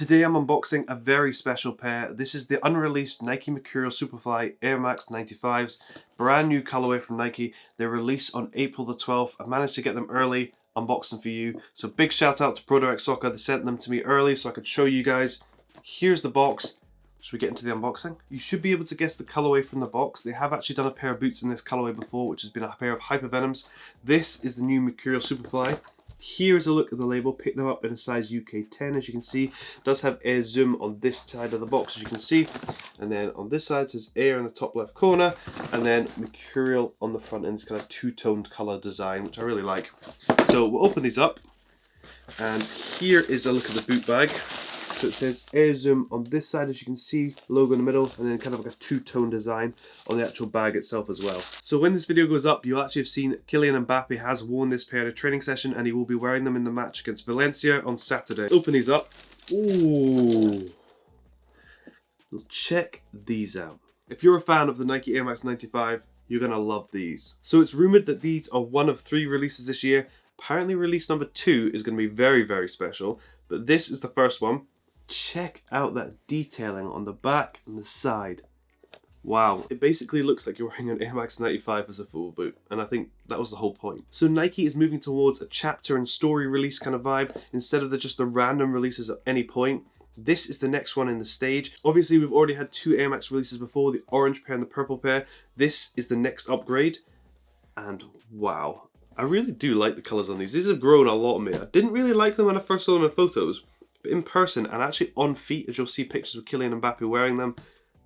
Today I'm unboxing a very special pair. This is the unreleased Nike Mercurial Superfly Air Max 95s. Brand new colorway from Nike. They released on April the 12th. I managed to get them early, unbox them for you. So big shout out to Pro Direct Soccer. They sent them to me early so I could show you guys. Here's the box. Should we get into the unboxing? You should be able to guess the colorway from the box. They have actually done a pair of boots in this colorway before, which has been a pair of Hypervenoms. This is the new Mercurial Superfly. Here's a look at the label. Pick them up in a size UK 10, as you can see. It does have Air Zoom on this side of the box, as you can see. And then on this side it says Air in the top left corner. And then Mercurial on the front end. It's kind of two-toned color design, which I really like. So we'll open these up. And here is a look at the boot bag. So it says Air Zoom on this side, as you can see, logo in the middle, and then kind of like a two-tone design on the actual bag itself as well. So when this video goes up, you'll actually have seen Kylian Mbappe has worn this pair in a training session, and he will be wearing them in the match against Valencia on Saturday. Open these up. Ooh. Check these out. If you're a fan of the Nike Air Max 95, you're gonna love these. So it's rumored that these are one of 3 releases this year. Apparently release number 2 is gonna be very, very special, but this is the first one. Check out that detailing on the back and the side. Wow, it basically looks like you're wearing an Air Max 95 as a full boot, and I think that was the whole point. So Nike is moving towards a chapter and story release kind of vibe, instead of just the random releases at any point. This is the next one in the stage. Obviously we've already had 2 Air Max releases before, the orange pair and the purple pair. This is the next upgrade, and wow, I really do like the colours on these. These have grown a lot on me. I didn't really like them when I first saw them in photos, but in person and actually on feet, as you'll see pictures of Kylian Mbappe wearing them,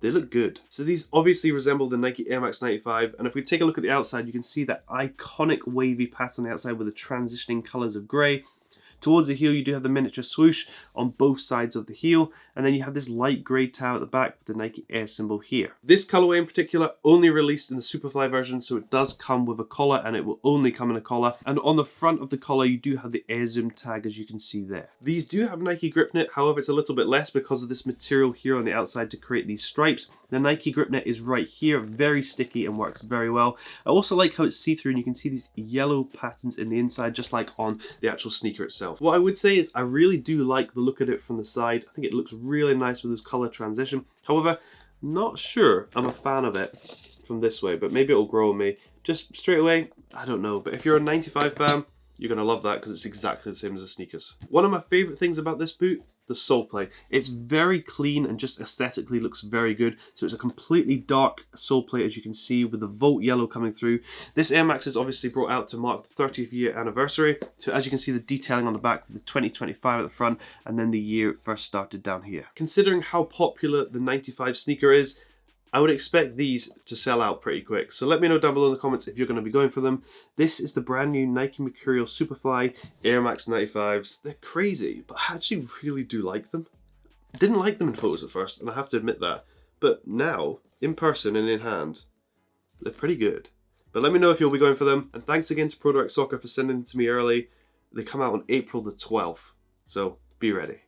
they look good. So these obviously resemble the Nike Air Max 95, and if we take a look at the outside, you can see that iconic wavy pattern on the outside with the transitioning colours of grey. Towards the heel, you do have the miniature swoosh on both sides of the heel, and then you have this light grey towel at the back with the Nike Air symbol here. This colorway in particular only released in the Superfly version, so it does come with a collar, and it will only come in a collar. And on the front of the collar, you do have the Air Zoom tag, as you can see there. These do have Nike grip knit, however, it's a little bit less because of this material here on the outside to create these stripes. The Nike grip knit is right here, very sticky and works very well. I also like how it's see-through, and you can see these yellow patterns in the inside, just like on the actual sneaker itself. What I would say is I really do like the look of it from the side. I think it looks really nice with this color transition. However, not sure I'm a fan of it from this way, but maybe it'll grow on me. Just straight away, I don't know. But if you're a 95 fan, you're gonna love that because it's exactly the same as the sneakers. One of my favorite things about this boot, the sole plate. It's very clean and just aesthetically looks very good. So it's a completely dark sole plate, as you can see, with the Volt yellow coming through. This Air Max is obviously brought out to mark the 30th year anniversary. So as you can see, the detailing on the back with the 2025 at the front, and then the year it first started down here. Considering how popular the 95 sneaker is, I would expect these to sell out pretty quick. So let me know down below in the comments if you're going to be going for them. This is the brand new Nike Mercurial Superfly Air Max 95s. They're crazy, but I actually really do like them. I didn't like them in photos at first, and I have to admit that. But now, in person and in hand, they're pretty good. But let me know if you'll be going for them. And thanks again to Pro Direct Soccer for sending them to me early. They come out on April the 12th, so be ready.